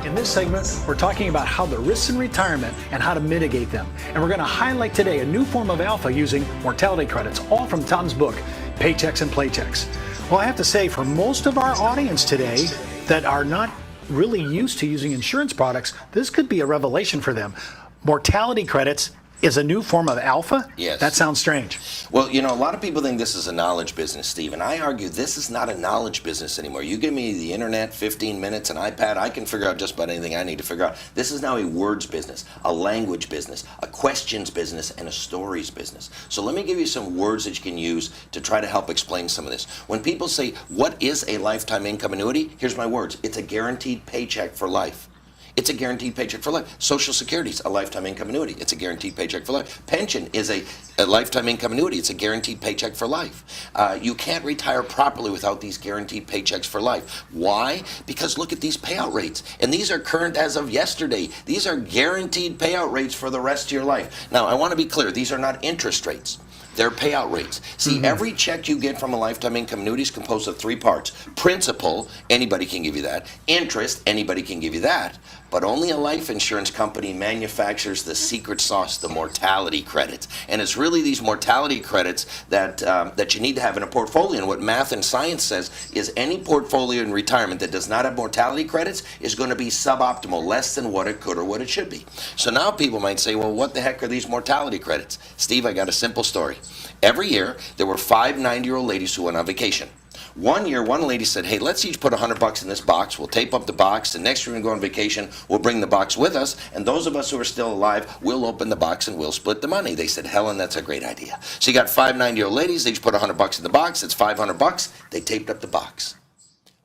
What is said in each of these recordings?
In this segment, we're talking about how the risks in retirement and how to mitigate them. And we're going to highlight today a new form of alpha using mortality credits, all from Tom's book, Paychecks and Playchecks. Well, I have to say, for most of our audience today that are not really used to using insurance products, this could be a revelation for them. Mortality credits is a new form of alpha? Yes. That sounds strange. Well, you know, a lot of people think this is a knowledge business, Steve, and I argue this is not a knowledge business anymore. You give me the internet, 15 minutes, an iPad, I can figure out just about anything I need to figure out. This is now a words business, a language business, a questions business, and a stories business. So let me give you some words that you can use to try to help explain some of this. When people say, what is a lifetime income annuity? Here's my words. It's a guaranteed paycheck for life. It's a guaranteed paycheck for life. Social Security is a lifetime income annuity. It's a guaranteed paycheck for life. Pension is a lifetime income annuity. It's a guaranteed paycheck for life. You can't retire properly without these guaranteed paychecks for life. Why? Because look at these payout rates. And these are current as of yesterday. These are guaranteed payout rates for the rest of your life. Now, I want to be clear. These are not interest rates. They're payout rates. See, every check you get from a lifetime income annuity is composed of three parts. Principal, anybody can give you that. Interest, anybody can give you that. But only a life insurance company manufactures the secret sauce, the mortality credits. And it's really these mortality credits that you need to have in a portfolio. And what math and science says is any portfolio in retirement that does not have mortality credits is going to be suboptimal, less than what it could or what it should be. So now people might say, well, what the heck are these mortality credits? Steve, I got a simple story. Every year, there were 5 90-year-old ladies who went on vacation. One year, one lady said, hey, let's each put $100 in this box. We'll tape up the box. The next year we're going to go on vacation. We'll bring the box with us. And those of us who are still alive, we'll open the box and we'll split the money. They said, Helen, that's a great idea. So you got 5 90-year-old ladies. They each put $100 in the box. It's $500. They taped up the box.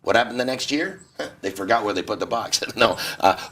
What happened the next year? They forgot where they put the box. No,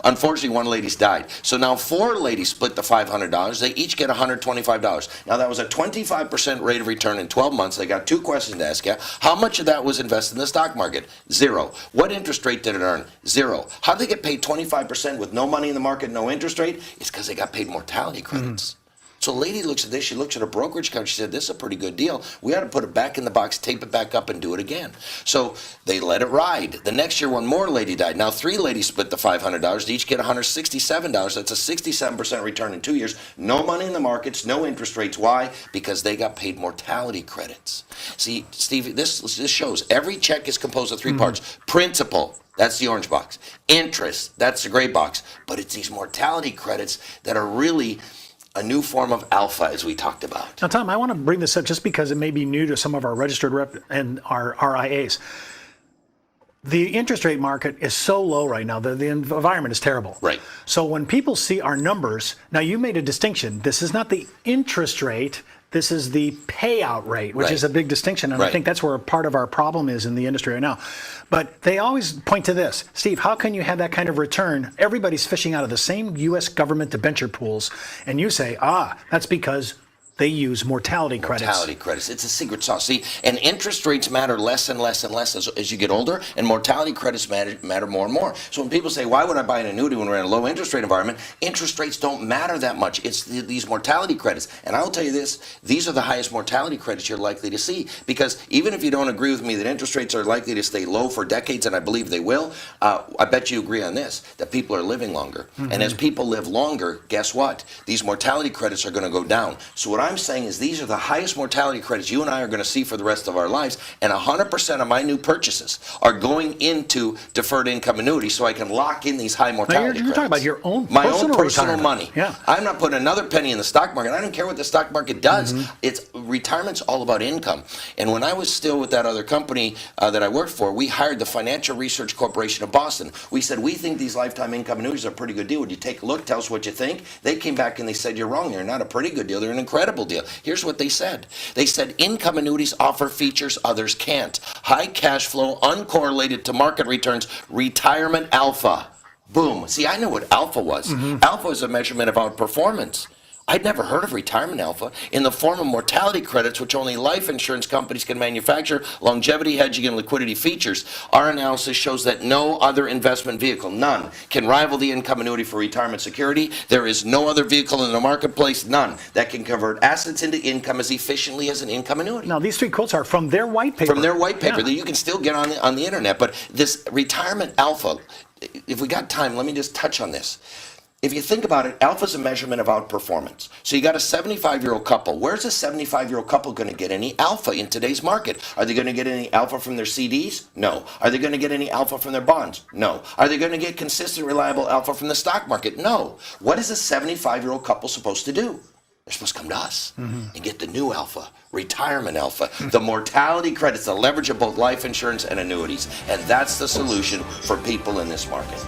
unfortunately, one lady's died. So now 4 ladies split the $500. They each get $125. Now that was a 25% rate of return in 12 months. They got 2 questions to ask you. How much of that was invested in the stock market? 0. What interest rate did it earn? 0. How did they get paid 25% with no money in the market, no interest rate? It's because they got paid mortality credits. So a lady looks at this, she looks at her brokerage account, she said, this is a pretty good deal. We ought to put it back in the box, tape it back up, and do it again. So they let it ride. The next year, one more lady died. Now 3 ladies split the $500. They each get $167. That's a 67% return in 2 years. No money in the markets, no interest rates. Why? Because they got paid mortality credits. See, Steve, this shows every check is composed of 3 parts. Principal. That's the orange box. Interest. That's the gray box. But it's these mortality credits that are really a new form of alpha, as we talked about. Now, Tom, I want to bring this up just because it may be new to some of our registered rep and our RIAs. The interest rate market is so low right now. The environment is terrible. Right. So when people see our numbers, now you made a distinction. This is not the interest rate. This is the payout rate, which is a big distinction. And I think that's where part of our problem is in the industry right now. But they always point to this. Steve, how can you have that kind of return? Everybody's fishing out of the same U.S. government debenture pools. And you say, that's because they use mortality credits. Mortality credits. It's a secret sauce. See, and interest rates matter less and less and less as you get older, and mortality credits matter more and more. So when people say, why would I buy an annuity when we're in a low interest rate environment? Interest rates don't matter that much. It's these mortality credits. And I'll tell you this, these are the highest mortality credits you're likely to see. Because even if you don't agree with me that interest rates are likely to stay low for decades, and I believe they will, I bet you agree on this, that people are living longer. And as people live longer, guess what? These mortality credits are going to go down. So what I'm saying is these are the highest mortality credits you and I are going to see for the rest of our lives, and 100% of my new purchases are going into deferred income annuities so I can lock in these high mortality credits. You're talking about your own my personal own personal retirement. money. Yeah. I'm not putting another penny in the stock market. I don't care what the stock market does. It's retirement's all about income. And when I was still with that other company that I worked for, we hired the Financial Research Corporation of Boston. We said, we think these lifetime income annuities are a pretty good deal. Would you take a look? Tell us what you think. They came back and they said, you're wrong. They're not a pretty good deal. They're an incredible deal. Here's what they said. They said income annuities offer features others can't. High cash flow, uncorrelated to market returns, retirement alpha. Boom. See, I knew what alpha was. Alpha is a measurement of our performance. I'd never heard of retirement alpha in the form of mortality credits, which only life insurance companies can manufacture, longevity, hedging, and liquidity features. Our analysis shows that no other investment vehicle, none, can rival the income annuity for retirement security. There is no other vehicle in the marketplace, none, that can convert assets into income as efficiently as an income annuity. Now, these 3 quotes are from their white paper. From their white paper that you can still get on the internet. But this retirement alpha, if we got time, let me just touch on this. If you think about it, alpha is a measurement of outperformance. So you got a 75-year-old couple. Where's a 75-year-old couple going to get any alpha in today's market? Are they going to get any alpha from their CDs? No. Are they going to get any alpha from their bonds? No. Are they going to get consistent, reliable alpha from the stock market? No. What is a 75-year-old couple supposed to do? They're supposed to come to us and get the new alpha, retirement alpha, the mortality credits, the leverage of both life insurance and annuities. And that's the solution for people in this market.